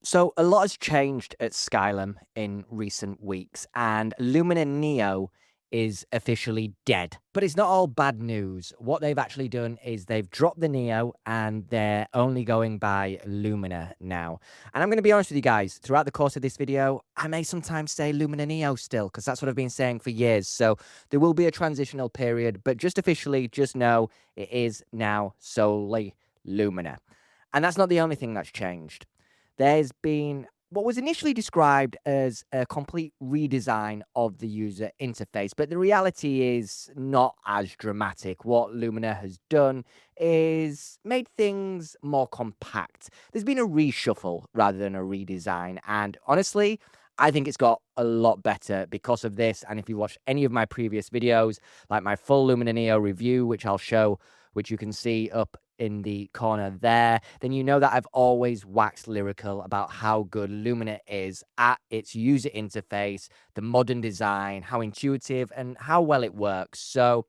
So a lot has changed at Skylum in recent weeks, and Lumina Neo is officially dead. But it's not all bad news. What they've actually done is they've dropped the Neo and they're only going by Lumina now. And I'm going to be honest with you guys, throughout the course of this video, I may sometimes say Lumina Neo still, because that's what I've been saying for years. So there will be a transitional period, but just officially, just know it is now solely Lumina. And that's not the only thing that's changed. There's been what was initially described as a complete redesign of the user interface, but the reality is not as dramatic. What Lumina has done is made things more compact. There's been a reshuffle rather than a redesign, and honestly, I think it's got a lot better because of this. And if you watch any of my previous videos, like my full Lumina Neo review, which I'll show, which you can see up in the corner there, then you know that I've always waxed lyrical about how good Lumina is at its user interface, the modern design, how intuitive, and how well it works. So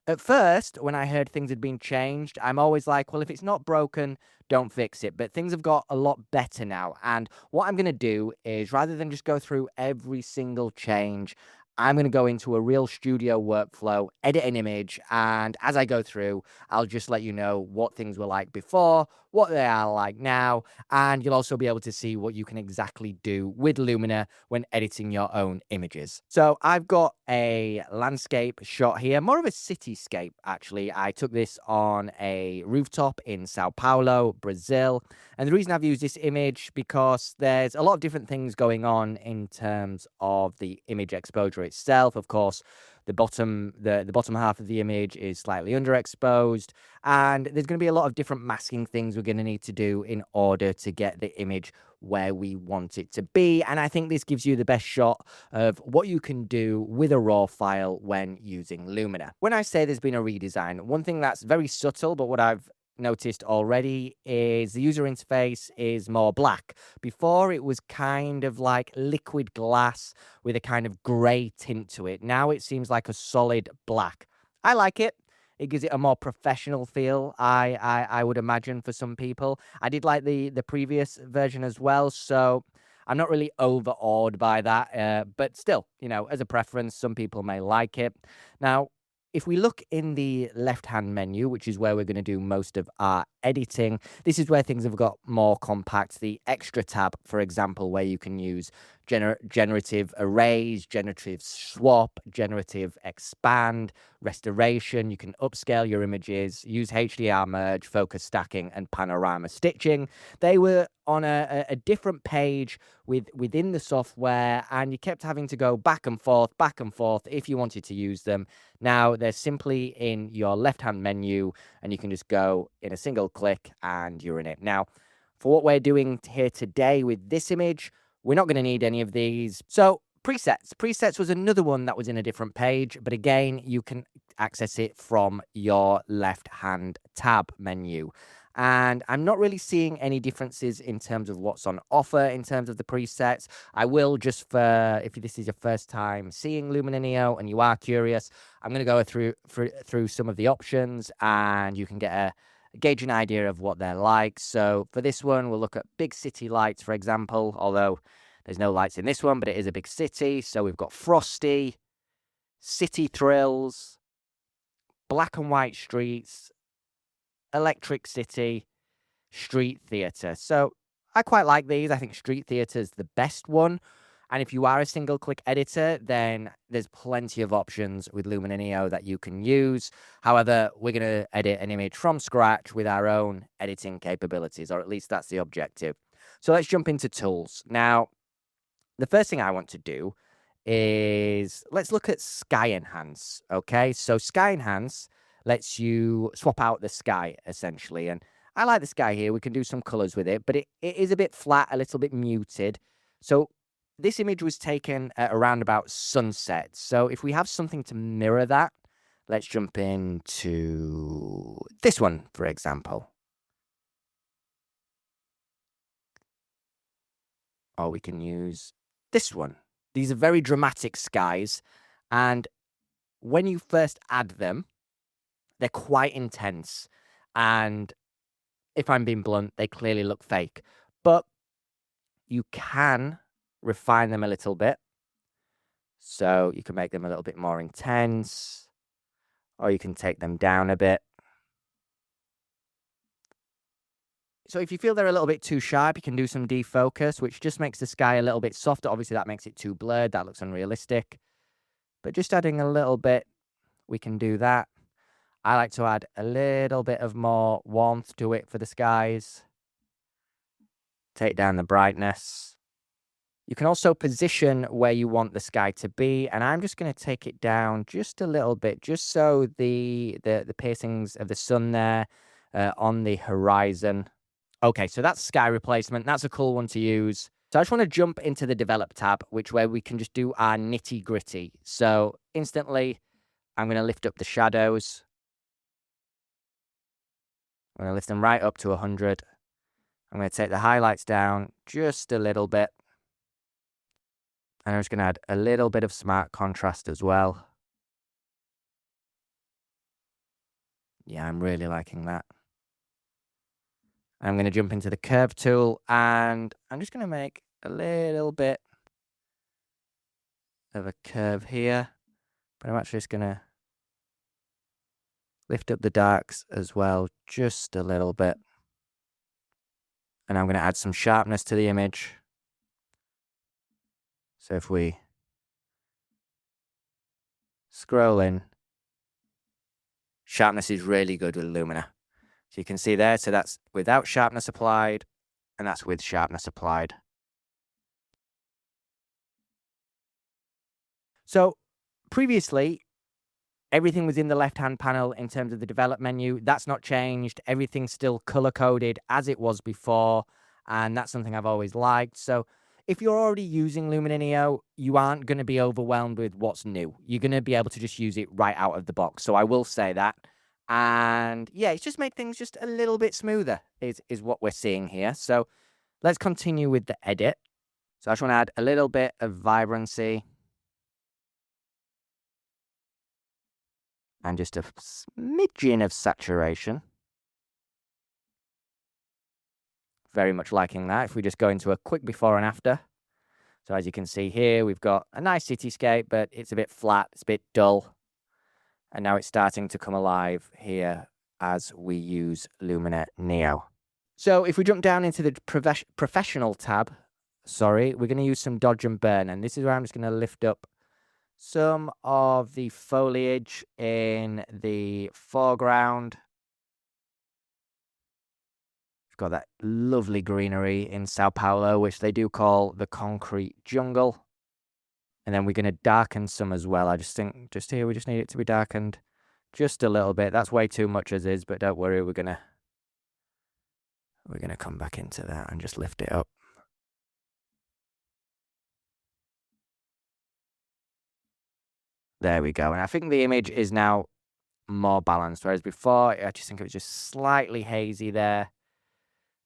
at first, when I heard things had been changed, I'm always like, well, if it's not broken, don't fix it. But things have got a lot better now. And what I'm going to do is rather than just go through every single change, I'm going to go into a real studio workflow, edit an image, and as I go through, I'll just let you know what things were like before, what they are like now, and you'll also be able to see what you can exactly do with Lumina when editing your own images. So I've got a landscape shot here, more of a cityscape actually. I took this on a rooftop in Sao Paulo, Brazil. And the reason I've used this image because there's a lot of different things going on in terms of the image exposure itself. Of course, the bottom half of the image is slightly underexposed, and there's going to be a lot of different masking things we're going to need to do in order to get the image where we want it to be. And I think this gives you the best shot of what you can do with a raw file when using Lumina. When I say there's been a redesign, one thing that's very subtle, but what I've noticed already is the user interface is more black. Before it was kind of like liquid glass with a kind of gray tint to it. Now it seems like a solid black. I like it. It gives it a more professional feel, I would imagine, for some people. I did like the previous version as well, so I'm not really overawed by that. But still, as a preference, some people may like it. Now, if we look in the left-hand menu, which is where we're going to do most of our editing, this is where things have got more compact. The extra tab, for example, where you can use generative arrays, generative swap, generative expand, restoration. You can upscale your images, use HDR merge, focus stacking, and panorama stitching. They were on a different page within the software, and you kept having to go back and forth if you wanted to use them. Now they're simply in your left-hand menu, and you can just go in a single click and you're in it. Now, for what we're doing here today with this image, we're not going to need any of these. So presets was another one that was in a different page, but again, you can access it from your left-hand tab menu. And I'm not really seeing any differences in terms of what's on offer in terms of the presets. I will just if this is your first time seeing Lumina Neo and you are curious, I'm going to go through some of the options, and you can get gauge an idea of what they're like. So for this one, we'll look at big city lights, for example, although there's no lights in this one, but it is a big city. So we've got frosty, city thrills, black and white streets, electric city, street theater. So I quite like these. I think street theater is the best one. And if you are a single click editor, then there's plenty of options with Lumina Neo that you can use. However, we're going to edit an image from scratch with our own editing capabilities, or at least that's the objective. So let's jump into tools. Now, the first thing I want to do is let's look at Sky Enhance. Okay, so Sky Enhance lets you swap out the sky essentially. And I like the sky here. We can do some colors with it, but it is a bit flat, a little bit muted. So this image was taken at around about sunset. So if we have something to mirror that, let's jump into this one, for example. Or we can use this one. These are very dramatic skies. And when you first add them, they're quite intense. And if I'm being blunt, they clearly look fake. But you can refine them a little bit. So you can make them a little bit more intense, or you can take them down a bit. So if you feel they're a little bit too sharp, you can do some defocus, which just makes the sky a little bit softer. Obviously, that makes it too blurred. That looks unrealistic. But just adding a little bit, we can do that. I like to add a little bit of more warmth to it for the skies. Take down the brightness. You can also position where you want the sky to be, and I'm just going to take it down just a little bit, just so the piercings of the sun there on the horizon. Okay, so that's sky replacement. That's a cool one to use. So I just want to jump into the develop tab, where we can just do our nitty gritty. So instantly, I'm going to lift up the shadows. I'm going to lift them right up to 100. I'm going to take the highlights down just a little bit. And I'm just going to add a little bit of smart contrast as well. Yeah, I'm really liking that. I'm going to jump into the curve tool, and I'm just going to make a little bit of a curve here. But I'm actually just going to lift up the darks as well, just a little bit. And I'm going to add some sharpness to the image. So if we scroll in, sharpness is really good with Lumina. So you can see there, so that's without sharpness applied, and that's with sharpness applied. So previously, everything was in the left-hand panel in terms of the develop menu. That's not changed. Everything's still color-coded as it was before, and that's something I've always liked. So if you're already using Lumina Neo, you aren't going to be overwhelmed with what's new. You're going to be able to just use it right out of the box. So I will say that. And yeah, it's just made things just a little bit smoother is what we're seeing here. So let's continue with the edit. So I just want to add a little bit of vibrancy. And just a smidgen of saturation. Very much liking that. If we just go into a quick before and after. So as you can see here, we've got a nice cityscape, but it's a bit flat, it's a bit dull. And now it's starting to come alive here as we use Lumina Neo. So if we jump down into the professional tab, we're going to use some dodge and burn. And this is where I'm just going to lift up some of the foliage in the foreground. We've got that lovely greenery in Sao Paulo, which they do call the concrete jungle. And then we're going to darken some as well. I just think just here we just need it to be darkened just a little bit. That's way too much as is, but don't worry, we're gonna come back into that and just lift it up. There we go. And I think the image is now more balanced, whereas before I just think it was just slightly hazy there.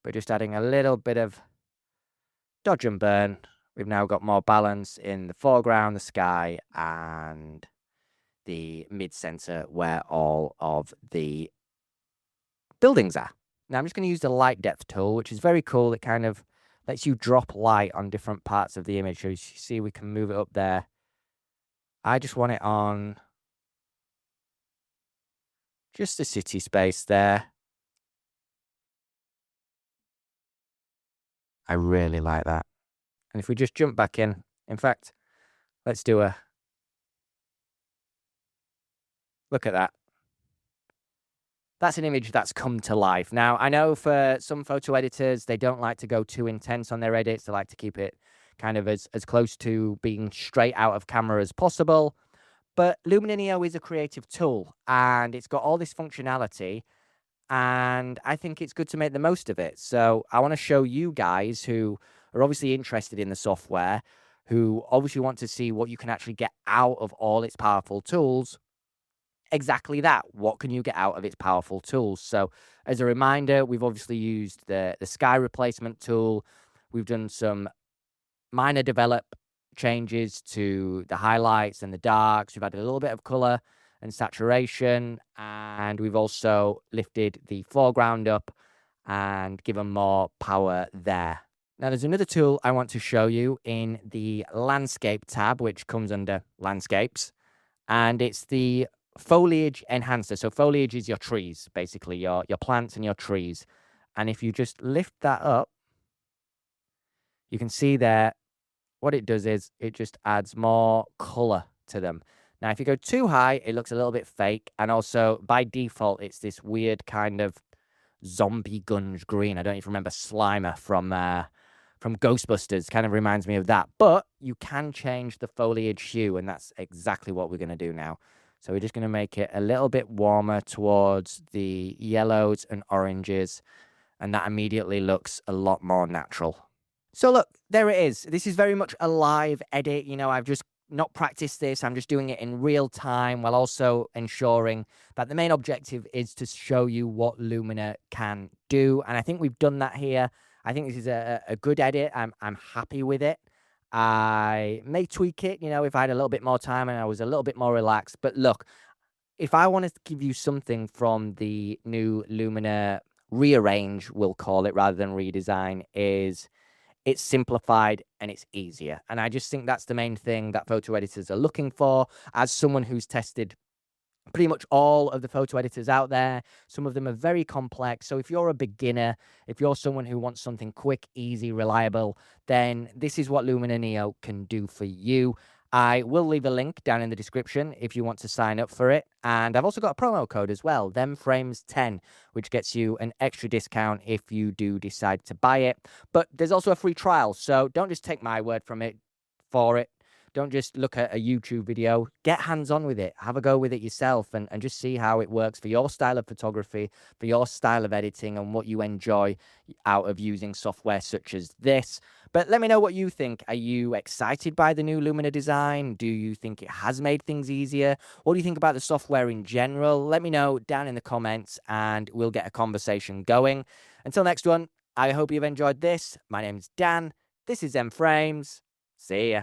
But just adding a little bit of dodge and burn, we've now got more balance in the foreground, the sky, and the mid-center where all of the buildings are. Now I'm just going to use the light depth tool, which is very cool. It kind of lets you drop light on different parts of the image. So you see we can move it up there. I just want it on just the city space there. I really like that. And if we just jump back in fact, let's do a look at that. That's an image that's come to life. Now, I know for some photo editors, they don't like to go too intense on their edits. They like to keep it kind of as close to being straight out of camera as possible. But Lumina Neo is a creative tool, and it's got all this functionality, and I think it's good to make the most of it. So I want to show you guys who are obviously interested in the software, who obviously want to see what you can actually get out of all its powerful tools, exactly that. What can you get out of its powerful tools? So as a reminder, we've obviously used the sky replacement tool. We've done some minor develop changes to the highlights and the darks. We've added a little bit of color and saturation, and we've also lifted the foreground up and given more power there. Now, there's another tool I want to show you in the landscape tab, which comes under landscapes, and it's the foliage enhancer. So foliage is your trees, basically your plants and your trees. And if you just lift that up, you can see there what it does is it just adds more color to them. Now, if you go too high, it looks a little bit fake. And also, by default, it's this weird kind of zombie gunge green. I don't even remember Slimer from Ghostbusters. Kind of reminds me of that. But you can change the foliage hue, and that's exactly what we're going to do now. So we're just going to make it a little bit warmer towards the yellows and oranges, and that immediately looks a lot more natural. So look, there it is. This is very much a live edit. You know, I've just not practiced this. I'm just doing it in real time while also ensuring that the main objective is to show you what Lumina can do. And I think we've done that here. I think this is a good edit. I'm happy with it. I may tweak it, you know, if I had a little bit more time and I was a little bit more relaxed. But look, if I wanted to give you something from the new Lumina rearrange, we'll call it, rather than redesign, is it's simplified and it's easier. And I just think that's the main thing that photo editors are looking for. As someone who's tested pretty much all of the photo editors out there, some of them are very complex. So if you're a beginner, if you're someone who wants something quick, easy, reliable, then this is what Lumina Neo can do for you. I will leave a link down in the description if you want to sign up for it. And I've also got a promo code as well, ThemFrames10, which gets you an extra discount if you do decide to buy it. But there's also a free trial, so don't just take my word from it for it. Don't just look at a YouTube video. Get hands-on with it. Have a go with it yourself and just see how it works for your style of photography, for your style of editing, and what you enjoy out of using software such as this. But let me know what you think. Are you excited by the new Lumina design? Do you think it has made things easier? What do you think about the software in general? Let me know down in the comments and we'll get a conversation going. Until next one, I hope you've enjoyed this. My name's Dan. This is M Frames. See ya.